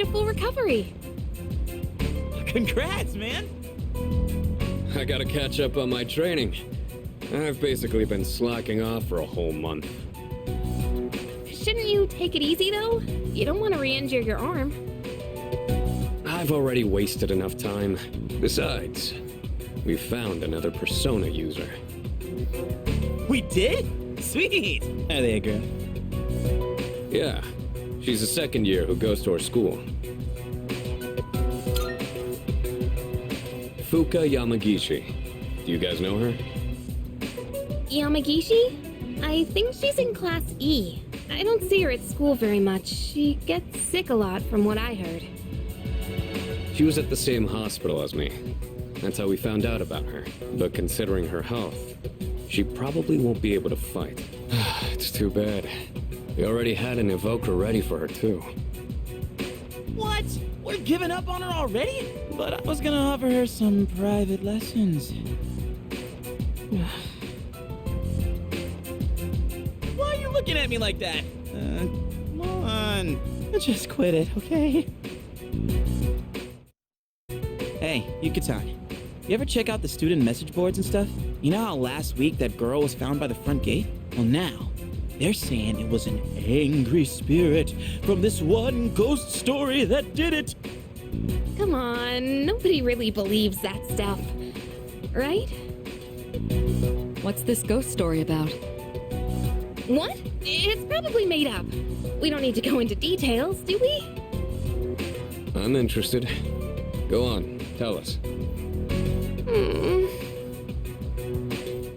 made a full recovery. Congrats, man! I gotta catch up on my training. I've basically been slacking off for a whole month. Shouldn't you take it easy, though? You don't want to re-injure your arm. I've already wasted enough time. Besides, we found another Persona user. We did? Sweet! Are they a girl? Yeah, she's a second year who goes to our school. Fuka Yamagishi. Do you guys know her? Yamagishi? I think she's in Class E. I don't see her at school very much. She gets sick a lot from what I heard. She was at the same hospital as me. That's how we found out about her. But considering her health, she probably won't be able to fight. It's too bad. We already had an evoker ready for her too. What? We're giving up on her already? But I was gonna offer her some private lessons. Why are you looking at me like that? Come on. Just quit it, okay? Hey, Yuka-tan. You ever check out the student message boards and stuff? You know how last week that girl was found by the front gate? Well, now, they're saying it was an angry spirit from this one ghost story that did it. Come on, nobody really believes that stuff. Right? What's this ghost story about? What? It's probably made up. We don't need to go into details, do we? I'm interested. Go on, tell us.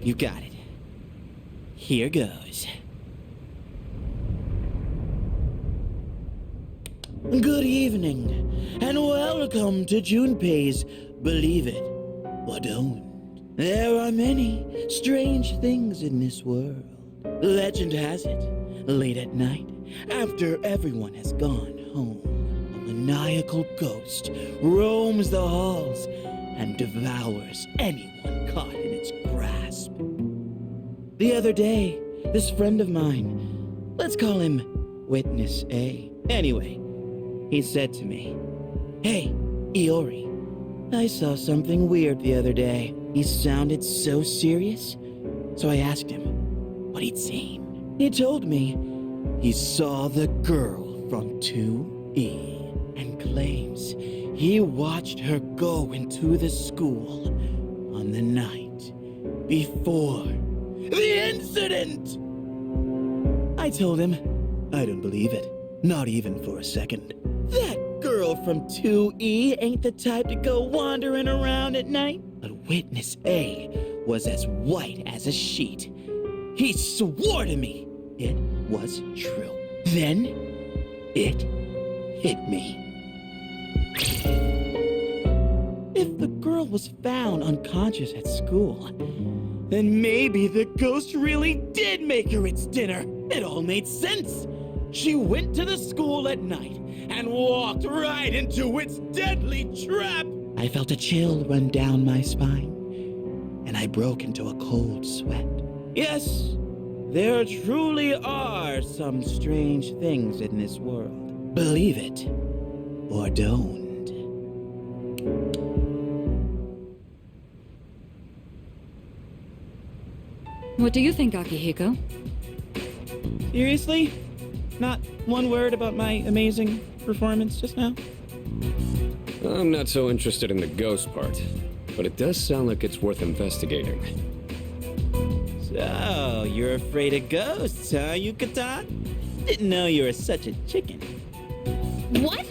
You got it. Here goes. Good evening, and welcome to Junpei's Believe It or Don't. There are many strange things in this world. Legend has it, late at night, after everyone has gone home, a maniacal ghost roams the halls and devours anyone caught in its grasp. The other day, this friend of mine, let's call him Witness A. Anyway, he said to me, "Hey, Iori, I saw something weird the other day." He sounded so serious, so I asked him what he'd seen. He told me he saw the girl from 2E and claims he watched her go into the school on the night before the incident. I told him I don't believe it, not even for a second. That girl from 2E ain't the type to go wandering around at night. But Witness A was as white as a sheet. He swore to me it was true. Then it hit me. If the girl was found unconscious at school, then maybe the ghost really did make her its dinner. It all made sense. She went to the school at night and walked right into its deadly trap. I felt a chill run down my spine, and I broke into a cold sweat. Yes, there truly are some strange things in this world. Believe it or don't. What do you think, Akihiko? Seriously? Not one word about my amazing performance just now? I'm not so interested in the ghost part, but it does sound like it's worth investigating. So, you're afraid of ghosts, huh, Yuka-tan? Didn't know you were such a chicken. What?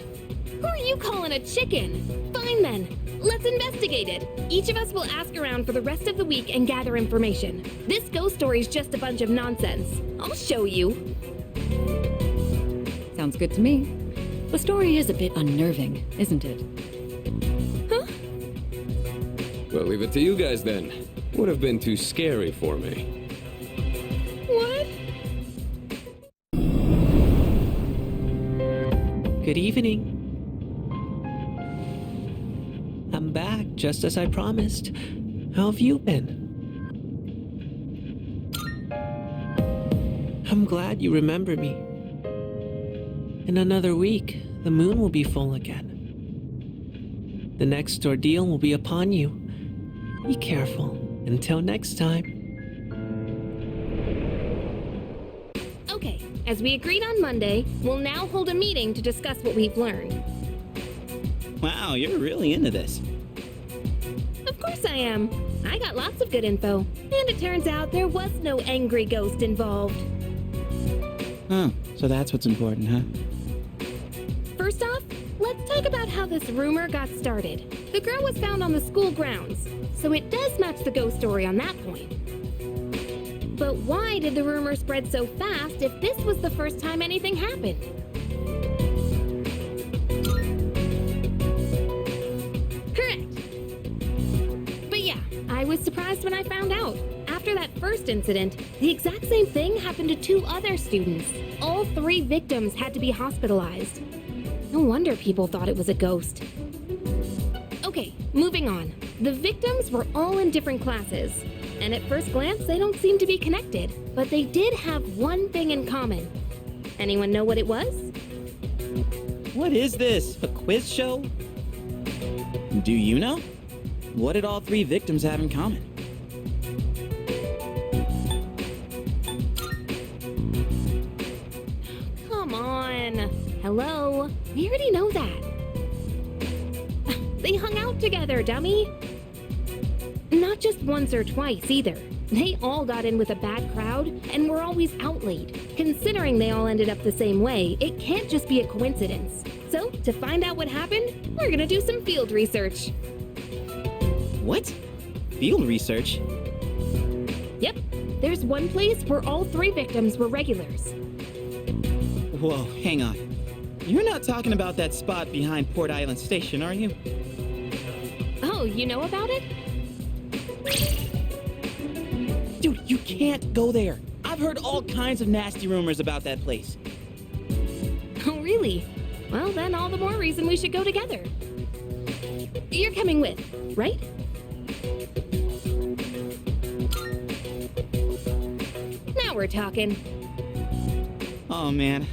Who are you calling a chicken? Fine then. Let's investigate it. Each of us will ask around for the rest of the week and gather information. This ghost story's just a bunch of nonsense. I'll show you. Sounds good to me. The story is a bit unnerving, isn't it? Huh? Well, leave it to you guys then. Would have been too scary for me. What? Good evening. I'm back, just as I promised. How have you been? I'm glad you remember me. In another week, the moon will be full again. The next ordeal will be upon you. Be careful. Until next time. Okay, as we agreed on Monday, we'll now hold a meeting to discuss what we've learned. Wow, you're really into this. Of course I am. I got lots of good info, and it turns out there was no angry ghost involved. Oh, so that's what's important, huh? First off, let's talk about how this rumor got started. The girl was found on the school grounds, so it does match the ghost story on that point. But why did the rumor spread so fast if this was the first time anything happened? Correct. But yeah, I was surprised when I found out. After that first incident, the exact same thing happened to 2 other students. All 3 victims had to be hospitalized. No wonder people thought it was a ghost. Okay, moving on. The victims were all in different classes, and at first glance, they don't seem to be connected, but they did have one thing in common. Anyone know what it was? What is this? A quiz show? Do you know? What did all 3 victims have in common? Come on. Hello? We already know that. They hung out together, dummy. Not just once or twice, either. They all got in with a bad crowd and were always out late. Considering they all ended up the same way, it can't just be a coincidence. So, to find out what happened, we're gonna do some field research. What? Field research? Yep, there's one place where all 3 victims were regulars. Whoa, hang on. You're not talking about that spot behind Port Island Station, are you? Oh, you know about it? Dude, you can't go there. I've heard all kinds of nasty rumors about that place. Oh, really? Well, then all the more reason we should go together. You're coming with, right? Now we're talking. Oh man,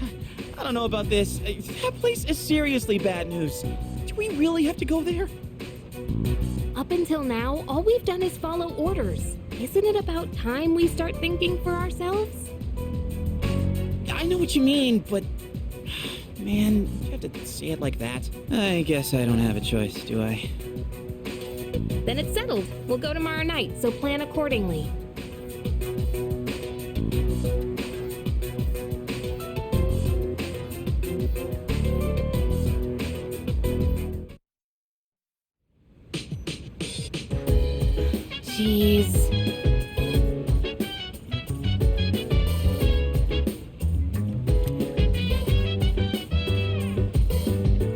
I don't know about this. That place is seriously bad news. Do we really have to go there? Up until now, all we've done is follow orders. Isn't it about time we start thinking for ourselves? I know what you mean, but man, you have to say it like that. I guess I don't have a choice, do I? Then it's settled. We'll go tomorrow night, so plan accordingly. Jeez.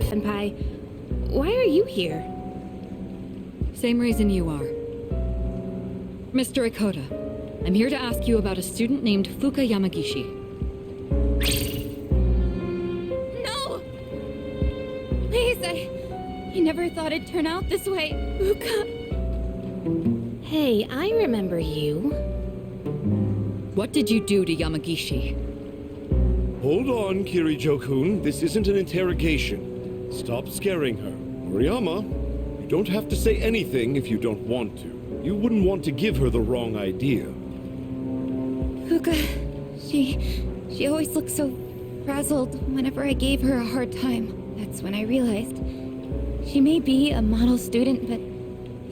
Senpai, why are you here? Same reason you are. Mr. Ikoda, I'm here to ask you about a student named Fuka Yamagishi. No! Please, I never thought it'd turn out this way. Fuka. Hey, I remember you. What did you do to Yamagishi? Hold on, Kirijo-kun. This isn't an interrogation. Stop scaring her. Moriyama, you don't have to say anything if you don't want to. You wouldn't want to give her the wrong idea. Fuka, she always looked so frazzled whenever I gave her a hard time. That's when I realized she may be a model student, but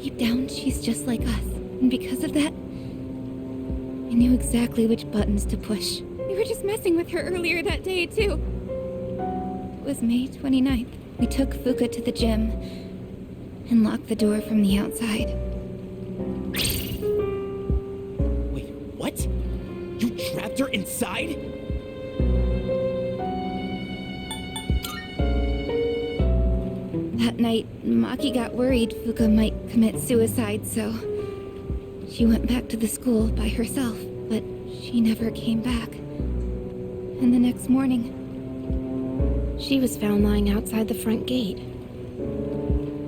deep down she's just like us. And because of that, I knew exactly which buttons to push. We were just messing with her earlier that day, too. It was May 29th. We took Fuka to the gym and locked the door from the outside. Wait, what? You trapped her inside? That night, Maki got worried Fuka might commit suicide, so she went back to the school by herself, but she never came back. And the next morning, She was found lying outside the front gate.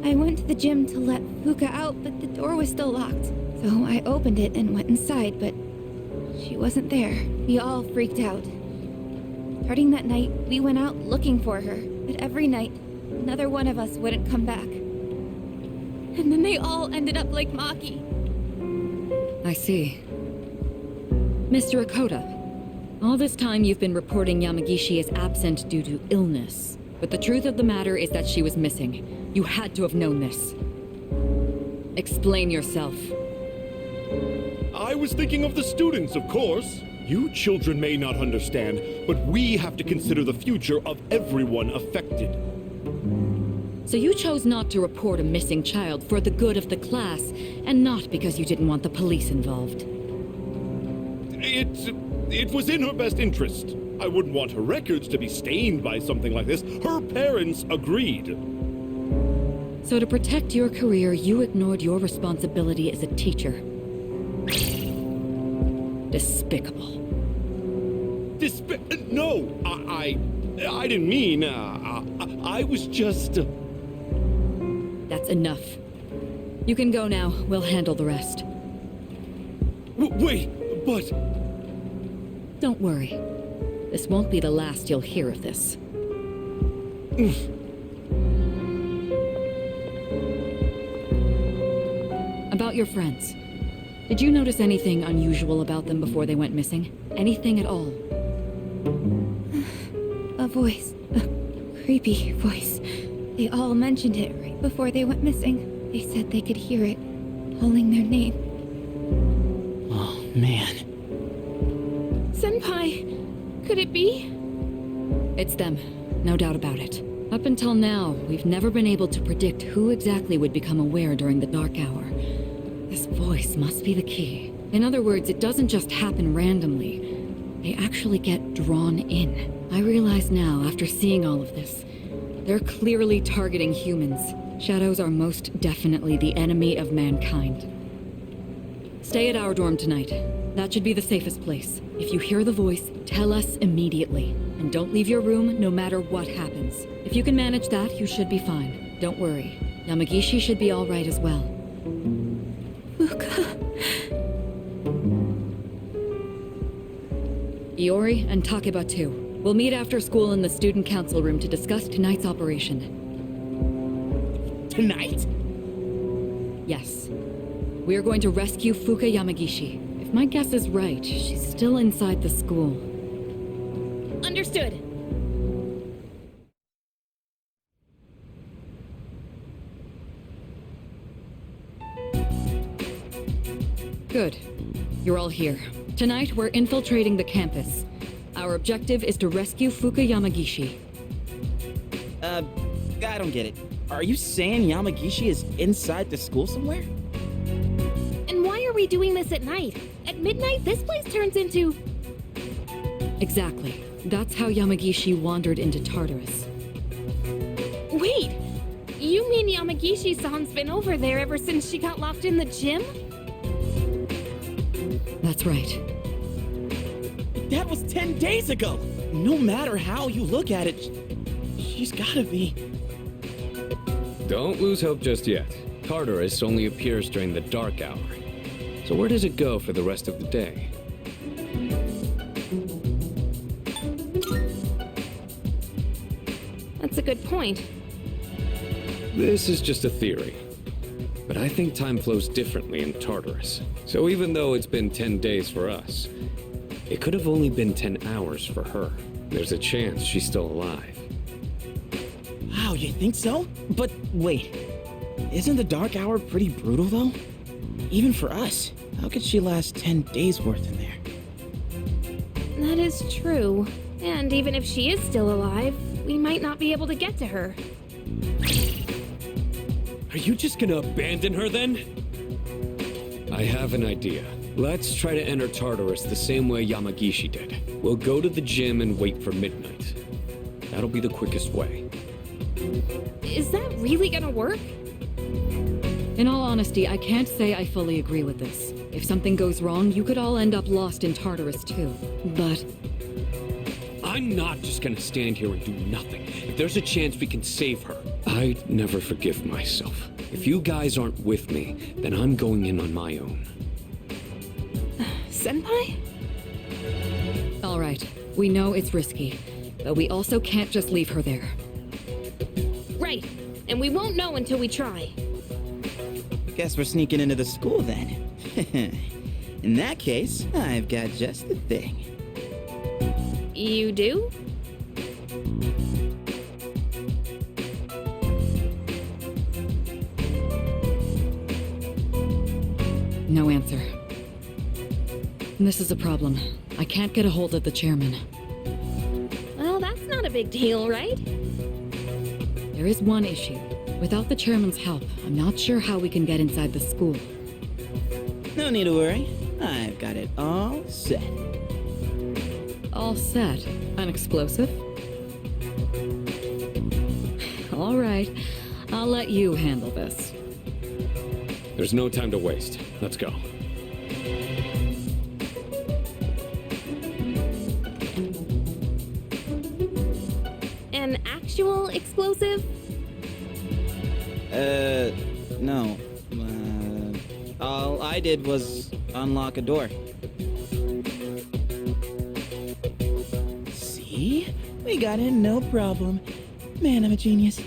I went to the gym to let Fuka out, but the door was still locked. So I opened it and went inside, but she wasn't there. We all freaked out. Starting that night, we went out looking for her, but every night, another one of us wouldn't come back. And then they all ended up like Maki. I see. Mr. Akota, all this time you've been reporting Yamagishi as absent due to illness. But the truth of the matter is that she was missing. You had to have known this. Explain yourself. I was thinking of the students, of course. You children may not understand, but we have to consider the future of everyone affected. So you chose not to report a missing child for the good of the class, and not because you didn't want the police involved. It was in her best interest. I wouldn't want her records to be stained by something like this. Her parents agreed. So to protect your career, you ignored your responsibility as a teacher. Despicable. No, I didn't mean. I was just. That's enough. You can go now. We'll handle the rest. Wait, but. Don't worry. This won't be the last you'll hear of this. About your friends. Did you notice anything unusual about them before they went missing? Anything at all? A voice. A creepy voice. They all mentioned it right before they went missing. They said they could hear it, calling their name. Oh, man. Senpai, could it be? It's them. No doubt about it. Up until now, we've never been able to predict who exactly would become aware during the dark hour. This voice must be the key. In other words, it doesn't just happen randomly. They actually get drawn in. I realize now, after seeing all of this, they're clearly targeting humans. Shadows are most definitely the enemy of mankind. Stay at our dorm tonight. That should be the safest place. If you hear the voice, tell us immediately. And don't leave your room no matter what happens. If you can manage that, you should be fine. Don't worry. Yamagishi should be all right as well. Fuka. Iori and Takeba too. We'll meet after school in the student council room to discuss tonight's operation. Tonight? Yes. We are going to rescue Fuka Yamagishi. If my guess is right, she's still inside the school. Understood. Good. You're all here. Tonight, we're infiltrating the campus. Our objective is to rescue Fuka Yamagishi. I don't get it. Are you saying Yamagishi is inside the school somewhere? And why are we doing this at night? At midnight, this place turns into... Exactly. That's how Yamagishi wandered into Tartarus. Wait! You mean Yamagishi-san's been over there ever since she got locked in the gym? That's right. That was 10 days ago! No matter how you look at it, she's gotta be... Don't lose hope just yet. Tartarus only appears during the dark hour. So where does it go for the rest of the day? That's a good point. This is just a theory. But I think time flows differently in Tartarus. So even though it's been 10 days for us, it could have only been 10 hours for her. There's a chance she's still alive. Wow, you think so? But wait, isn't the dark hour pretty brutal though? Even for us, how could she last 10 days worth in there? That is true. And even if she is still alive, we might not be able to get to her. Are you just gonna abandon her then? I have an idea. Let's try to enter Tartarus the same way Yamagishi did. We'll go to the gym and wait for midnight. That'll be the quickest way. Is that really gonna work? In all honesty, I can't say I fully agree with this. If something goes wrong, you could all end up lost in Tartarus too. But I'm not just gonna stand here and do nothing. If there's a chance we can save her, I'd never forgive myself. If you guys aren't with me, then I'm going in on my own. Senpai? all right, we know it's risky, but we also can't just leave her there. Right. And we won't know until we try. Guess we're sneaking into the school then. In that case, I've got just the thing. You do? No answer. This is a problem. I can't get a hold of the chairman. Well, that's not a big deal, right? There is one issue. Without the chairman's help, I'm not sure how we can get inside the school. No need to worry. I've got it all set. All set. An explosive? All right. I'll let you handle this. There's no time to waste. Let's go. An actual explosive? No. All I did was unlock a door. See? We got in no problem. Man, I'm a genius.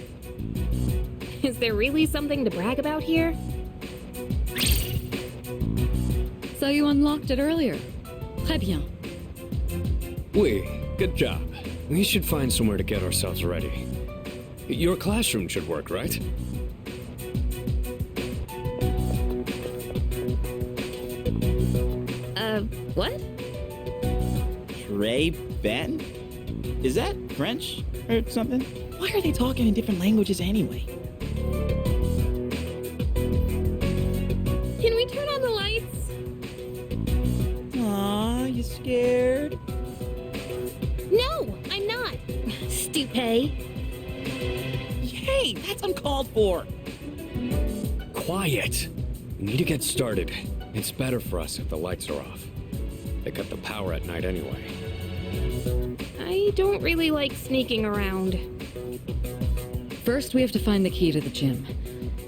Is there really something to brag about here? So you unlocked it earlier. Très bien. Oui, good job. We should find somewhere to get ourselves ready. Your classroom should work, right? What? Trey Ben? Is that French or something? Why are they talking in different languages anyway? Can we turn on the lights? Aw, you scared? No, I'm not. Stupid. Hey, that's uncalled for. Quiet! We need to get started. It's better for us if the lights are off. They cut the power at night anyway. I don't really like sneaking around. First, we have to find the key to the gym.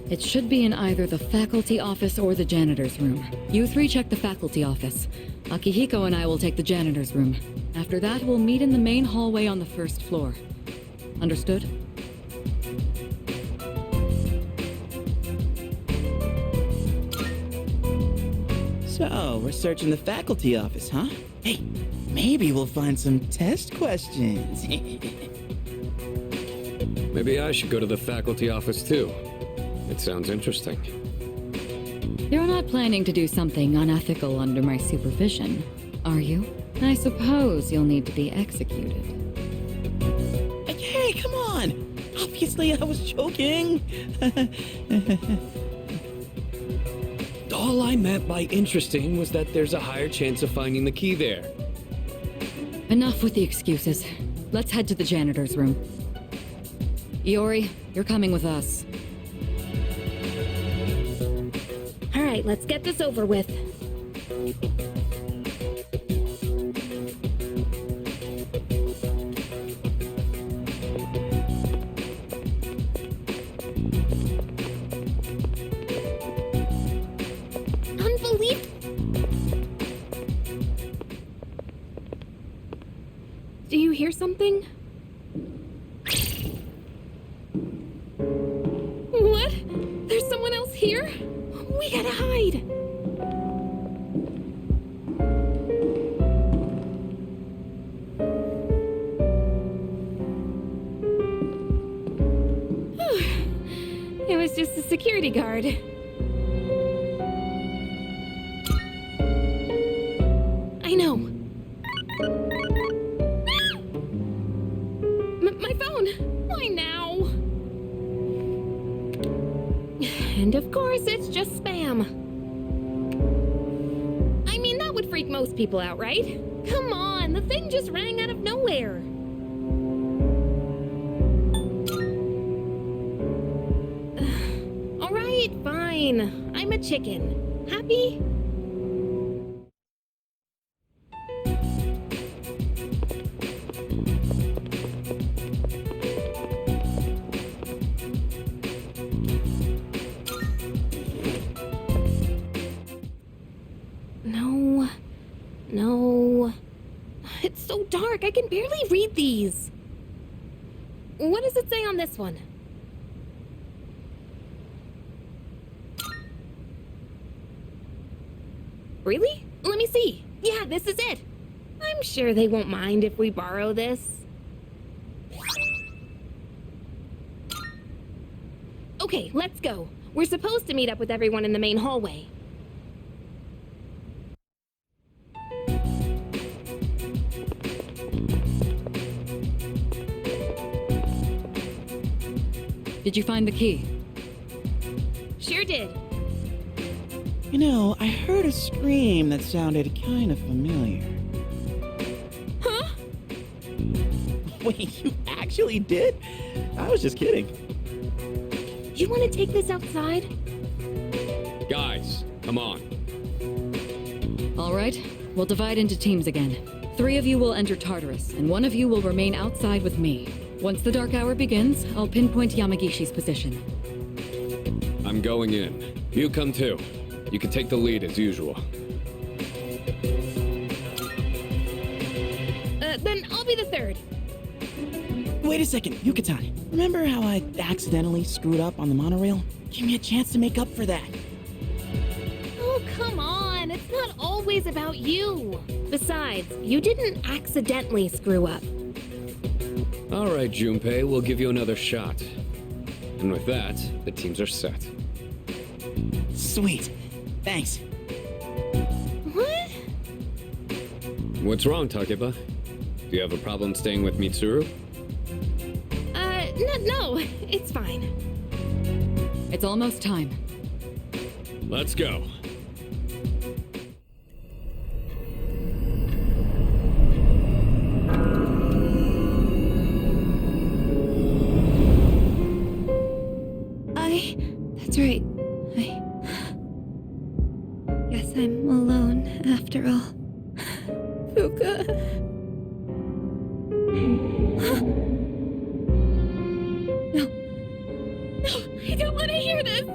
It should be in either the faculty office or the janitor's room. You three check the faculty office. Akihiko and I will take the janitor's room. After that, we'll meet in the main hallway on the first floor. Understood? So, we're searching the faculty office, huh? Hey, maybe we'll find some test questions. Maybe I should go to the faculty office too. It sounds interesting. You're not planning to do something unethical under my supervision, are you? I suppose you'll need to be executed. Hey, come on! Obviously, I was joking. All I meant by interesting was that there's a higher chance of finding the key there. Enough with the excuses. Let's head to the janitor's room. Iori, you're coming with us. All right, let's get this over with. Do you hear something? What? There's someone else here? We gotta hide. It was just a security guard. I know. My phone! Why now? And of course, it's just spam. I mean, that would freak most people out, right? Come on, the thing just rang out of nowhere. All right, fine. I'm a chicken. Happy? No. It's so dark, I can barely read these. What does it say on this one? Really? Let me see. Yeah, this is it. I'm sure they won't mind if we borrow this. Okay, let's go. We're supposed to meet up with everyone in the main hallway. Did you find the key? Sure did. You know, I heard a scream that sounded kind of familiar. Huh? Wait, you actually did? I was just kidding. You want to take this outside? Guys, come on. All right, we'll divide into teams again. 3 of you will enter Tartarus, and 1 of you will remain outside with me. Once the dark hour begins, I'll pinpoint Yamagishi's position. I'm going in. You come too. You can take the lead as usual. Then I'll be the third. Wait a second, Yucatan. Remember how I accidentally screwed up on the monorail? Give me a chance to make up for that. Oh, come on. It's not always about you. Besides, you didn't accidentally screw up. All right, Junpei, we'll give you another shot. And with that, the teams are set. Sweet. Thanks. What? What's wrong, Takeba? Do you have a problem staying with Mitsuru? No, it's fine. It's almost time. Let's go. That's right. I guess I'm alone after all. Fuka. No, I don't want to hear this.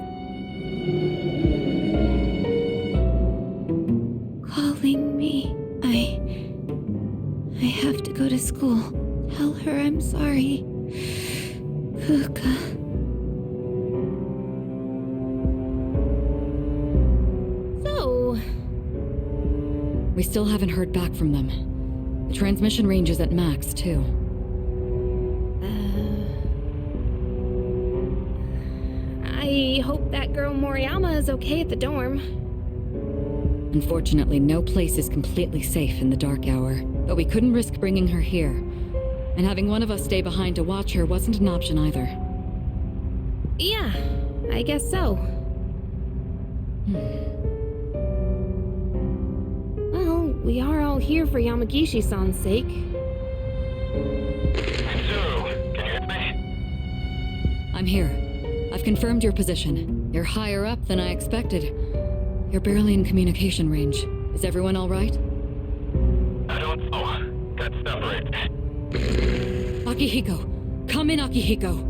Calling me. I have to go to school. Tell her I'm sorry. Fuka. We still haven't heard back from them. The transmission range is at max, too. I hope that girl Moriyama is okay at the dorm. Unfortunately, no place is completely safe in the dark hour, but we couldn't risk bringing her here. And having one of us stay behind to watch her wasn't an option either. Yeah, I guess so. Well, we are all here for Yamagishi-san's sake. Mitsuru, can you hear me? I'm here. I've confirmed your position. You're higher up than I expected. You're barely in communication range. Is everyone all right? I don't know. Got separated. Akihiko! Come in, Akihiko!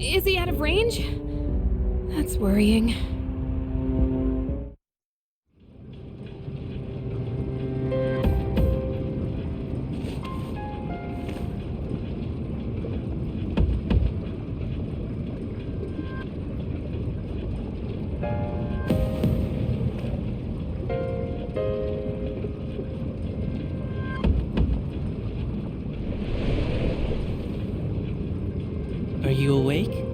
Is he out of range? That's worrying. Are you awake?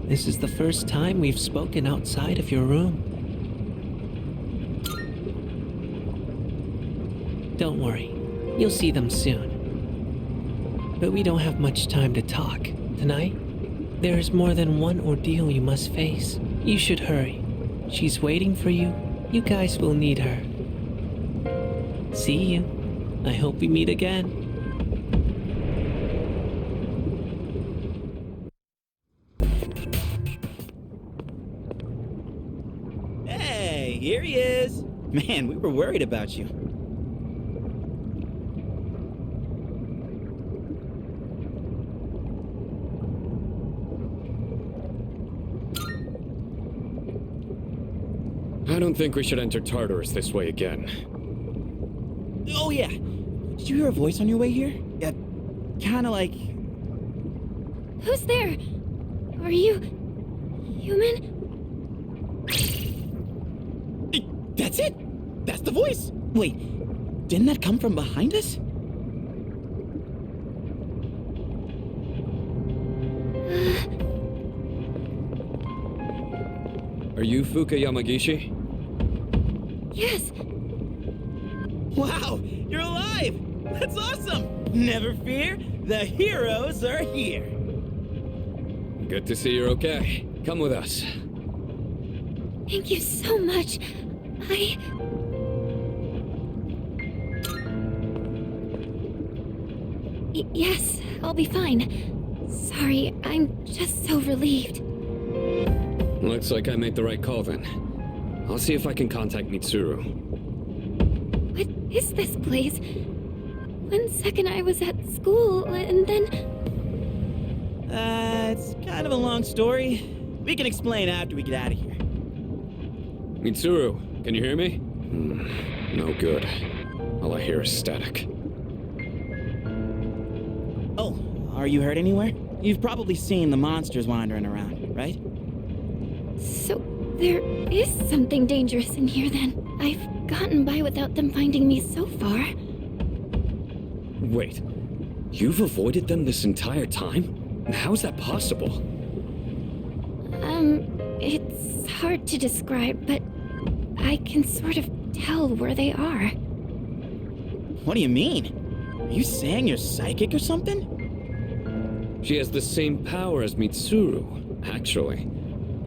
This is the first time we've spoken outside of your room. Don't worry, you'll see them soon. But we don't have much time to talk. Tonight, there is more than one ordeal you must face. You should hurry. She's waiting for you. You guys will need her. See you. I hope we meet again. Hey, here he is. Man, we were worried about you. I don't think we should enter Tartarus this way again. Oh yeah. Did you hear a voice on your way here? Yeah, kinda like... Who's there? Are you... human? That's it! That's the voice! Wait, didn't that come from behind us? Are you Fuka Yamagishi? Yes. Wow, you're alive! That's awesome! Never fear, the heroes are here! Good to see you're okay. Come with us. Thank you so much. Yes, I'll be fine. Sorry, I'm just so relieved. Looks like I made the right call then. I'll see if I can contact Mitsuru. What is this place? One second I was at school, and then... It's kind of a long story. We can explain after we get out of here. Mitsuru, can you hear me? No good. All I hear is static. Oh, are you hurt anywhere? You've probably seen the monsters wandering around, right? So, there is something dangerous in here then. I've gotten by without them finding me so far. Wait, you've avoided them this entire time? How's that possible? It's hard to describe, but I can sort of tell where they are. What do you mean? Are you saying you're psychic or something? She has the same power as Mitsuru, actually.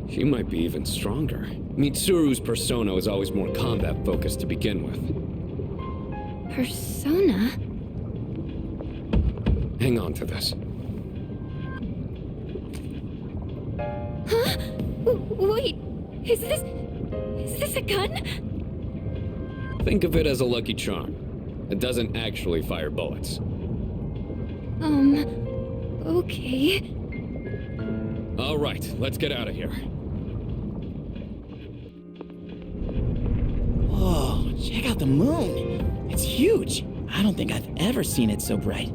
She might be even stronger. Mitsuru's persona was always more combat-focused to begin with. Persona? Hang on to this. Huh? Wait, is this a gun? Think of it as a lucky charm. It doesn't actually fire bullets. Okay. All right, let's get out of here. Whoa, check out the moon. It's huge. I don't think I've ever seen it so bright.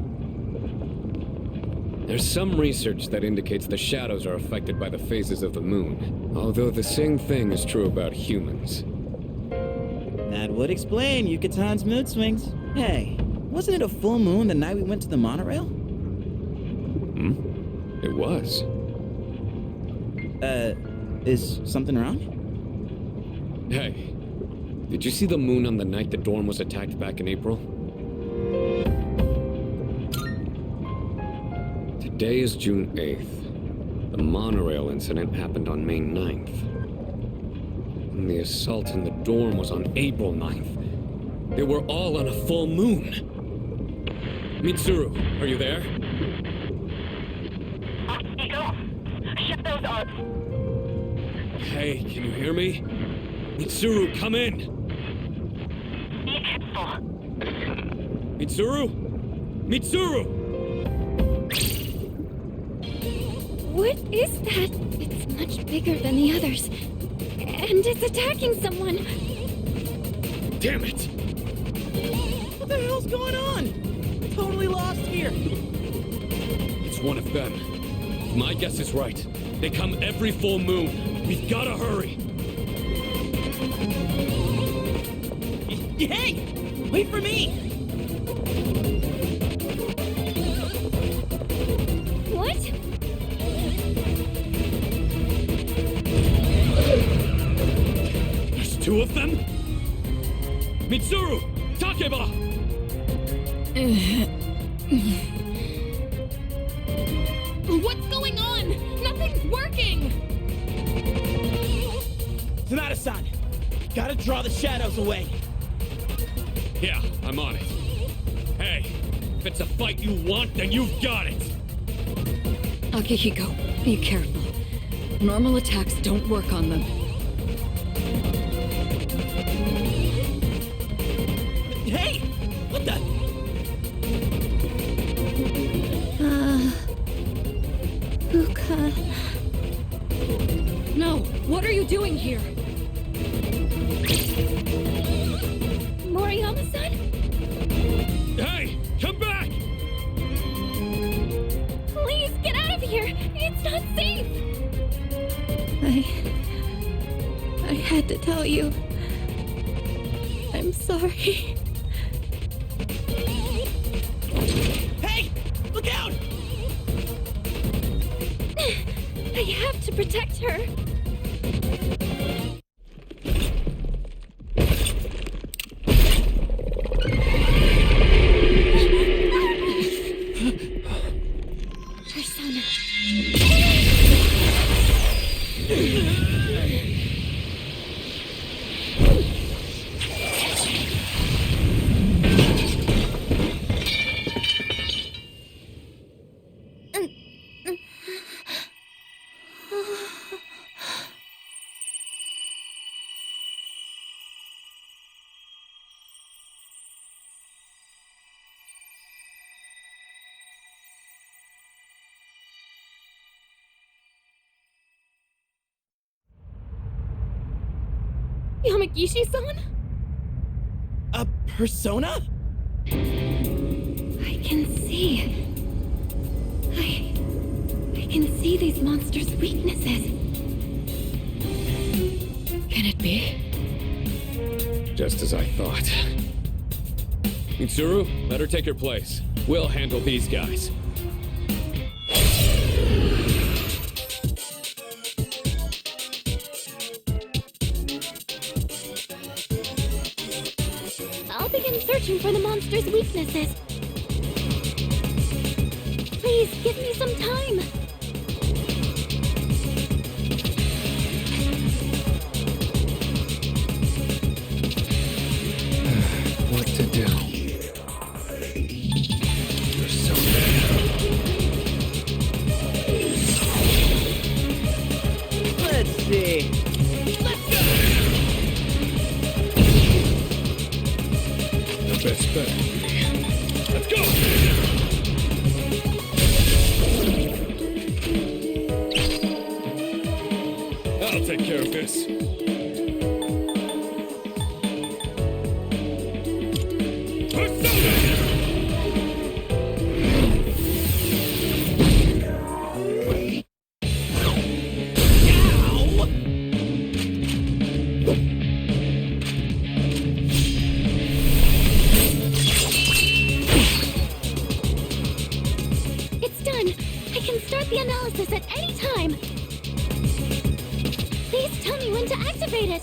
There's some research that indicates the shadows are affected by the phases of the moon, although the same thing is true about humans. That would explain Yucatan's mood swings. Hey, wasn't it a full moon the night we went to the monorail? It was. Is something wrong? Hey, did you see the moon on the night the dorm was attacked back in April? Today is June 8th. The monorail incident happened on May 9th. And the assault in the dorm was on April 9th. They were all on a full moon. Mitsuru, are you there? Iko, shadows are... Hey, can you hear me? Mitsuru, come in! Be careful. Mitsuru? Mitsuru! What is that? It's much bigger than the others. And it's attacking someone. Damn it! What the hell's going on? Totally lost here. It's one of them. If my guess is right, they come every full moon. We've gotta hurry! Hey! Wait for me! What? There's two of them? Mitsuru! Takeba! What's going on? Nothing's working! Sonata-san, gotta draw the shadows away. Yeah, I'm on it. Hey, if it's a fight you want, then you've got it! Akihiko, be careful. Normal attacks don't work on them. Hey! What the? Fuka. No! What are you doing here? Moriyama-san? Hey, come back! tell you. I'm sorry. Hey! Look out! I have to protect her. Persona. Yamagishi-san? A persona? I can see. I can see these monsters' weaknesses. Can it be? Just as I thought. Mitsuru, let her take your place. We'll handle these guys. I'll begin searching for the monster's weaknesses. Please, give me some time. What to do? Let's see. The best bet. Let's go! I'll take care of this. It's done. I can start the analysis at any time. Please tell me when to activate it.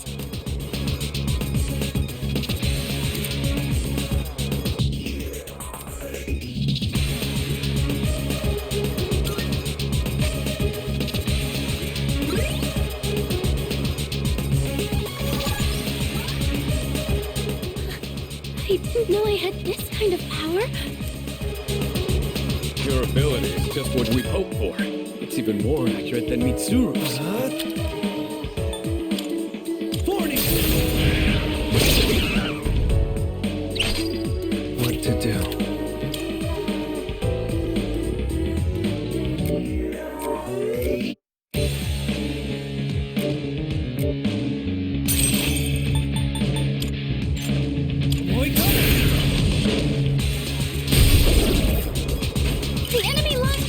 I didn't know I had this kind of power. Your ability is just what we'd hoped for. It's even more accurate than Mitsuru's. What to do? The enemy line.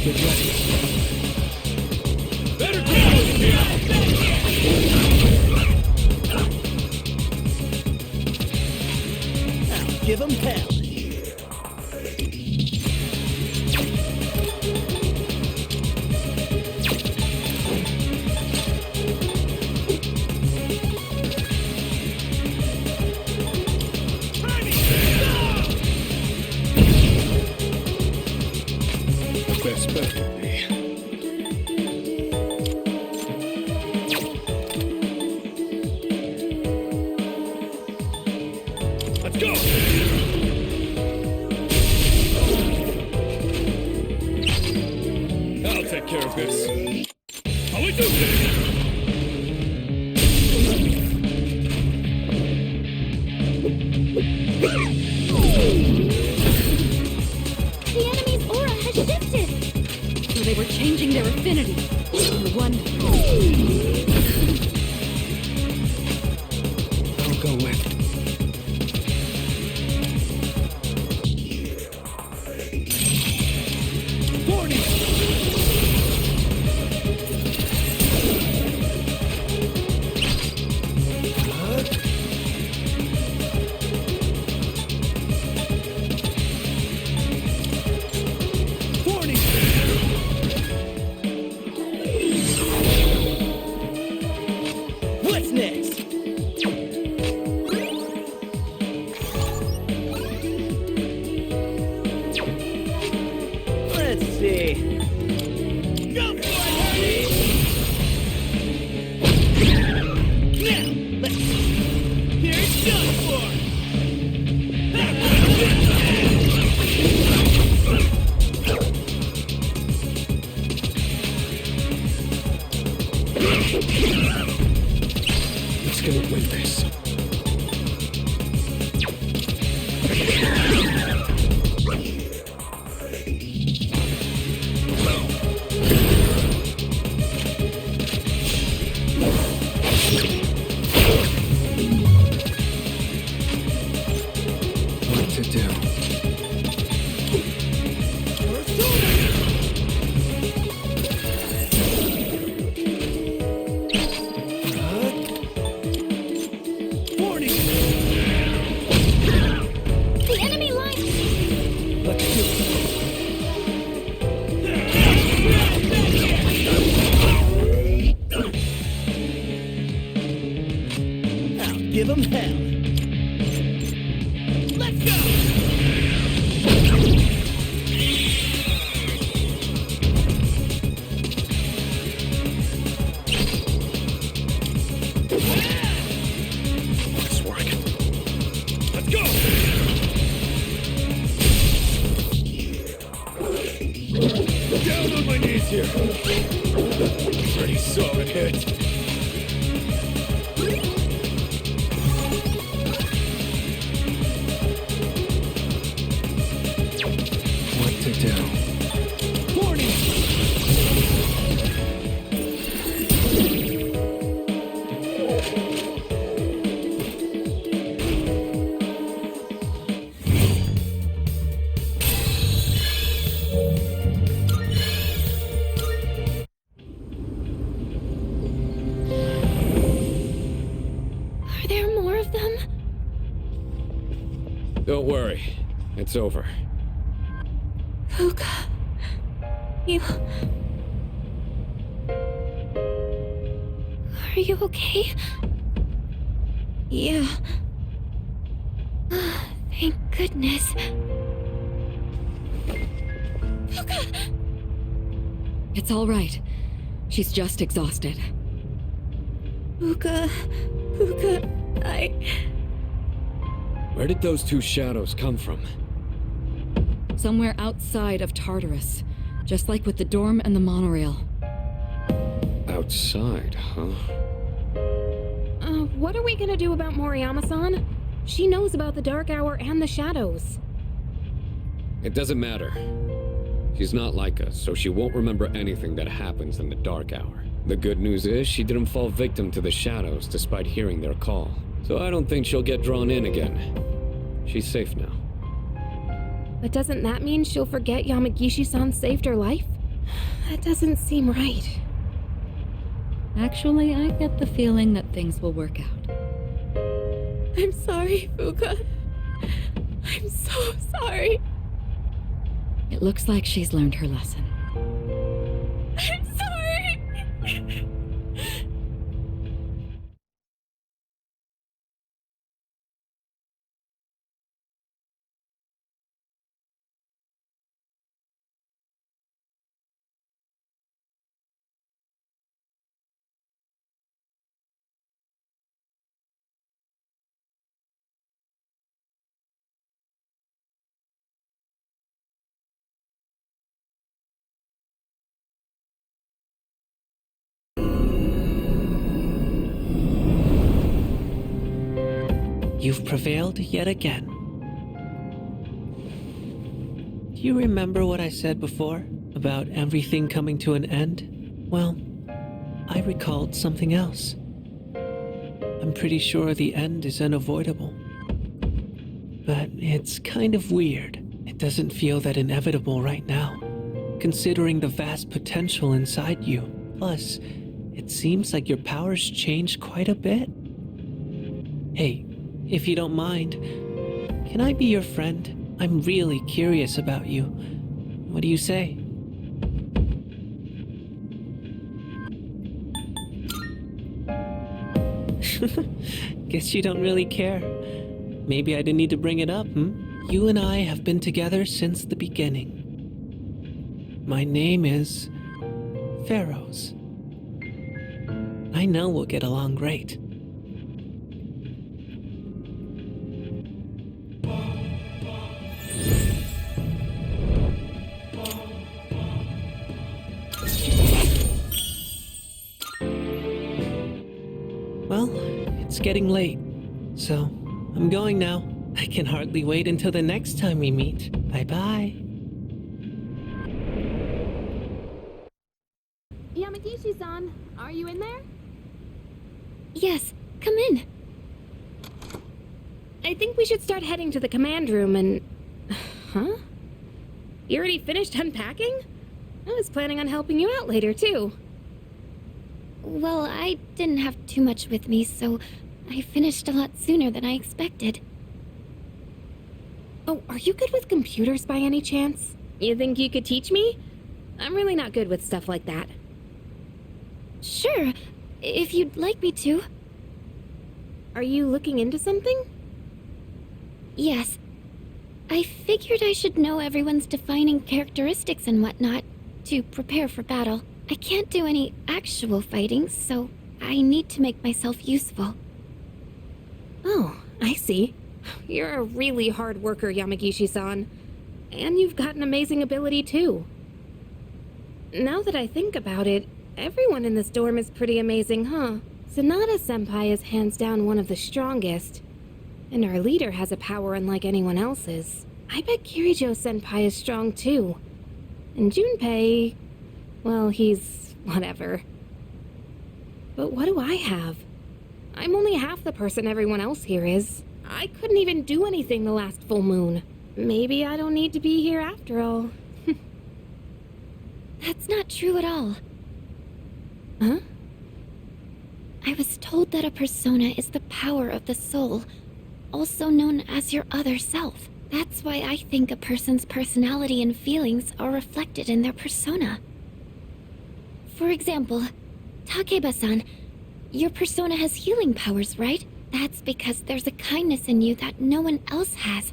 Get ready. Better go! Give him hell. The best bet would be. Let's go! I'll take care of this. How we do this? The enemy's aura has shifted. So they were changing their affinity. One. I'll go with. see. Go for it, Harry! Now, let's see. Here it's done for! Who's gonna win this? What to do? The enemy line! Let's do it. Now, give them hell. Let's go! It's working. Let's go! Down on my knees here. Pretty solid hit. What to do? Warning! Are there more of them? Don't worry. It's over. Fuka. You. Are you okay? Yeah. Thank goodness. Fuka! It's all right. She's just exhausted. Fuka. Fuka. Where did those two shadows come from? Somewhere outside of Tartarus. Just like with the dorm and the monorail. Outside, huh? What are we gonna do about Moriyama-san? She knows about the Dark Hour and the shadows. It doesn't matter. She's not like us, so she won't remember anything that happens in the Dark Hour. The good news is she didn't fall victim to the shadows despite hearing their call. So I don't think she'll get drawn in again. She's safe now. But doesn't that mean she'll forget Yamagishi-san saved her life? That doesn't seem right. Actually, I get the feeling that things will work out. I'm sorry, Fuka. I'm so sorry. It looks like she's learned her lesson. I'm sorry. You've prevailed yet again. Do you remember what I said before about everything coming to an end? Well, I recalled something else. I'm pretty sure the end is unavoidable. But it's kind of weird. It doesn't feel that inevitable right now, considering the vast potential inside you. Plus, it seems like your powers changed quite a bit. Hey, if you don't mind, can I be your friend? I'm really curious about you. What do you say? Guess you don't really care. Maybe I didn't need to bring it up, You and I have been together since the beginning. My name is Pharaohs. I know we'll get along great. Well, it's getting late, so I'm going now. I can hardly wait until the next time we meet. Bye-bye. Yamagishi-san, are you in there? Yes, come in. I think we should start heading to the command room and... Huh? You already finished unpacking? I was planning on helping you out later, too. Well, I didn't have too much with me, so I finished a lot sooner than I expected. Oh, are you good with computers by any chance? You think you could teach me? I'm really not good with stuff like that. Sure, if you'd like me to. Are you looking into something? Yes. I figured I should know everyone's defining characteristics and whatnot to prepare for battle. I can't do any actual fighting, so I need to make myself useful. Oh, I see. You're a really hard worker, Yamagishi-san. And you've got an amazing ability, too. Now that I think about it, everyone in this dorm is pretty amazing, huh? Sanada-senpai is hands down one of the strongest. And our leader has a power unlike anyone else's. I bet Kirijo-senpai is strong, too. And Junpei... well, he's... whatever. But what do I have? I'm only half the person everyone else here is. I couldn't even do anything the last full moon. Maybe I don't need to be here after all. That's not true at all. Huh? I was told that a persona is the power of the soul, also known as your other self. That's why I think a person's personality and feelings are reflected in their persona. For example, Takeba-san, your persona has healing powers, right? That's because there's a kindness in you that no one else has.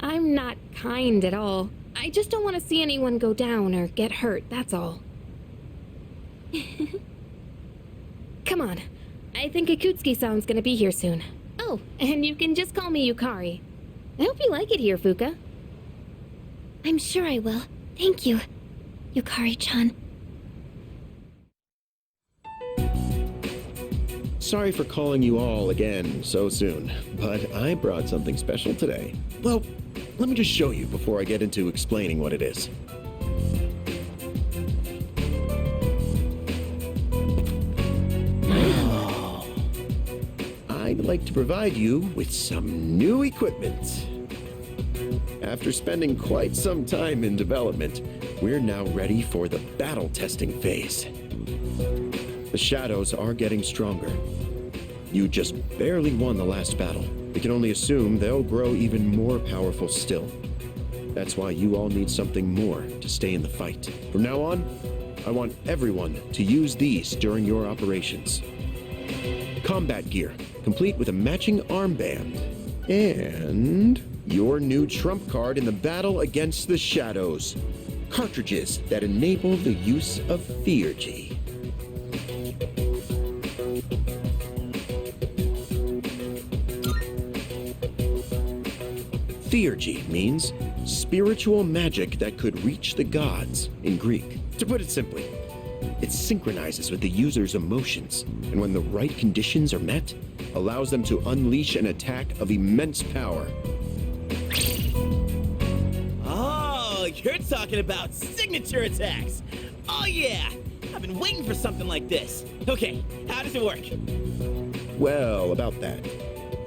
I'm not kind at all. I just don't want to see anyone go down or get hurt, that's all. Come on. I think Akutsuki-san's gonna be here soon. Oh, and you can just call me Yukari. I hope you like it here, Fuka. I'm sure I will. Thank you, Yukari-chan. Sorry for calling you all again so soon, but I brought something special today. Well, let me just show you before I get into explaining what it is. I'd like to provide you with some new equipment. After spending quite some time in development, we're now ready for the battle testing phase. The shadows are getting stronger. You just barely won the last battle. We can only assume they'll grow even more powerful still. That's why you all need something more to stay in the fight. From now on, I want everyone to use these during your operations. Combat gear, complete with a matching armband. And your new trump card in the battle against the shadows. Cartridges that enable the use of Theurgy. Theurgy means spiritual magic that could reach the gods in Greek. To put it simply, it synchronizes with the user's emotions, and when the right conditions are met, allows them to unleash an attack of immense power. Oh, you're talking about signature attacks. Oh yeah, I've been waiting for something like this. Okay, how does it work? Well, about that.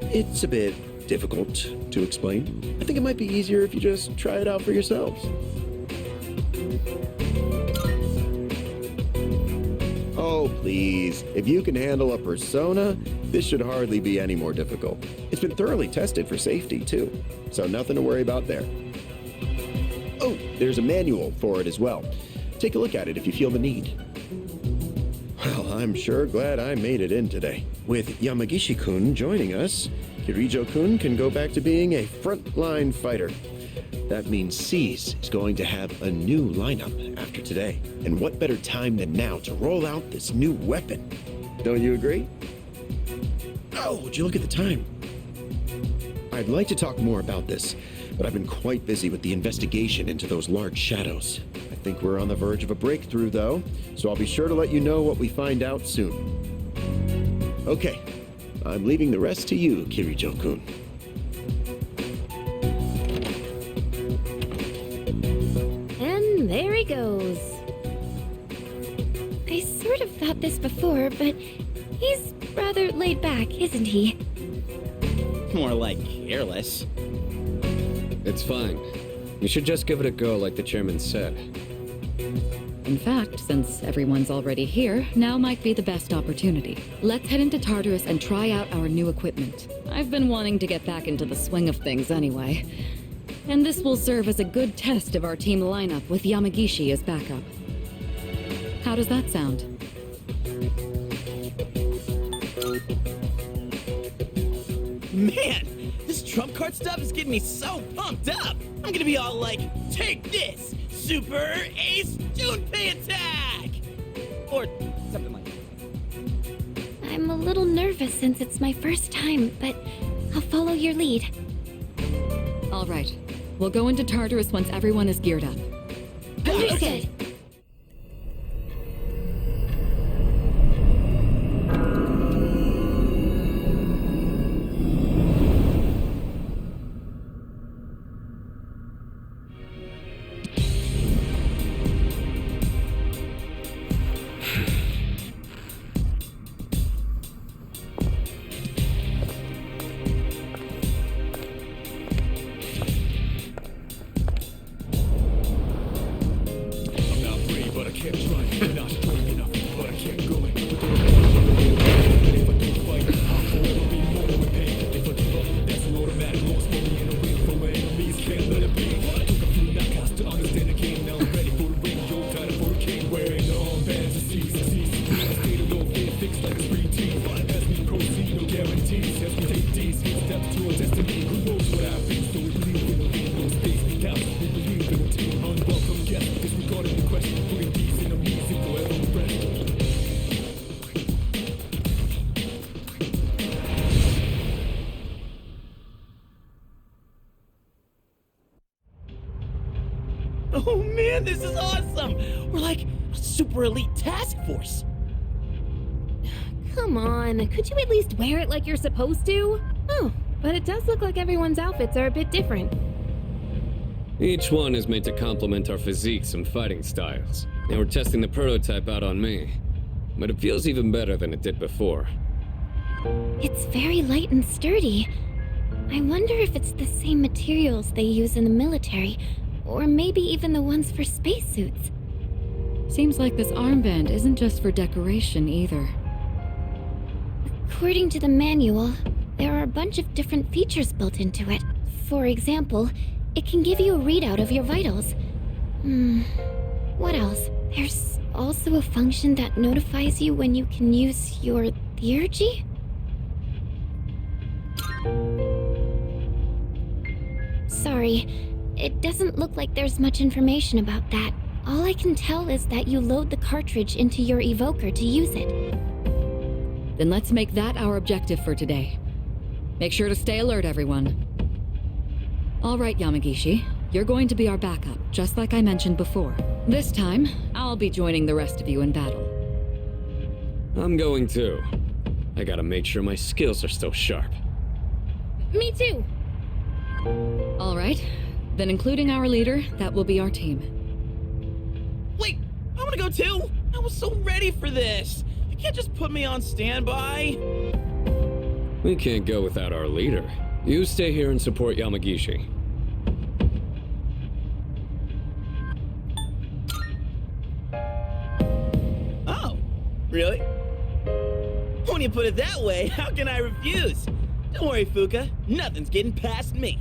It's a bit difficult to explain. I think it might be easier if you just try it out for yourselves. Oh, please. If you can handle a persona, this should hardly be any more difficult. It's been thoroughly tested for safety, too, so nothing to worry about there. Oh, there's a manual for it as well. Take a look at it if you feel the need. Well, I'm sure glad I made it in today. With Yamagishi-kun joining us, Kirijo-kun can go back to being a frontline fighter. That means C's is going to have a new lineup after today. And what better time than now to roll out this new weapon? Don't you agree? Oh, would you look at the time? I'd like to talk more about this, but I've been quite busy with the investigation into those large shadows. I think we're on the verge of a breakthrough, though, so I'll be sure to let you know what we find out soon. Okay, I'm leaving the rest to you, Kirijo-kun. And there he goes. I sort of thought this before, but he's rather laid back, isn't he? More like careless. It's fine. You should just give it a go like the chairman said. In fact, since everyone's already here, now might be the best opportunity. Let's head into Tartarus and try out our new equipment. I've been wanting to get back into the swing of things anyway. And this will serve as a good test of our team lineup with Yamagishi as backup. How does that sound? Man, this trump card stuff is getting me so pumped up. I'm gonna be all like, take this, Super Ace Junpei attack! Or something like that. I'm a little nervous since it's my first time, but I'll follow your lead. All right. We'll go into Tartarus once everyone is geared up. Understood. Oh man, this is awesome! We're like a super elite task force. Come on, could you at least wear it like you're supposed to? Oh, but it does look like everyone's outfits are a bit different. Each one is made to complement our physiques and fighting styles. Now we're testing the prototype out on me. But it feels even better than it did before. It's very light and sturdy. I wonder if it's the same materials they use in the military, or maybe even the ones for spacesuits. Seems like this armband isn't just for decoration either. According to the manual, there are a bunch of different features built into it. For example, it can give you a readout of your vitals. What else? There's also a function that notifies you when you can use your theurgy? Sorry, it doesn't look like there's much information about that. All I can tell is that you load the cartridge into your evoker to use it. Then let's make that our objective for today. Make sure to stay alert, everyone. All right, Yamagishi. You're going to be our backup, just like I mentioned before. This time, I'll be joining the rest of you in battle. I'm going too. I gotta make sure my skills are still sharp. Me too. All right. Then including our leader, that will be our team. Wait, I wanna go too! I was so ready for this! You can't just put me on standby! We can't go without our leader. You stay here and support Yamagishi. Oh, really? When you put it that way, how can I refuse? Don't worry, Fuka. Nothing's getting past me.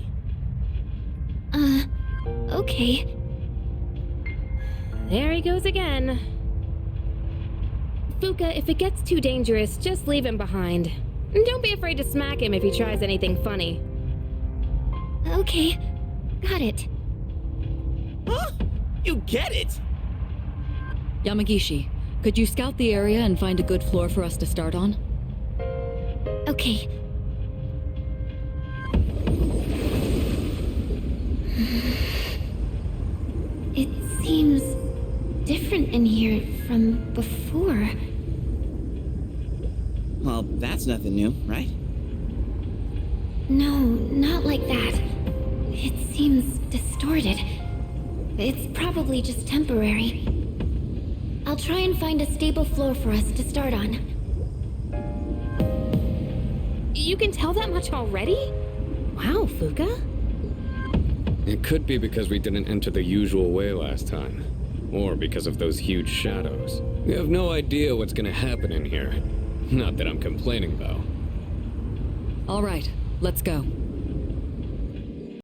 Okay. There he goes again. Fuka, if it gets too dangerous, just leave him behind. And don't be afraid to smack him if he tries anything funny. Okay. Got it. You get it? Yamagishi, could you scout the area and find a good floor for us to start on? Okay. It seems different in here from before. Well, that's nothing new, right? No, not like that. It seems distorted. It's probably just temporary. I'll try and find a stable floor for us to start on. You can tell that much already? Wow, Fuka. It could be because we didn't enter the usual way last time. Or because of those huge shadows. We have no idea what's gonna happen in here. Not that I'm complaining, though. All right, let's go.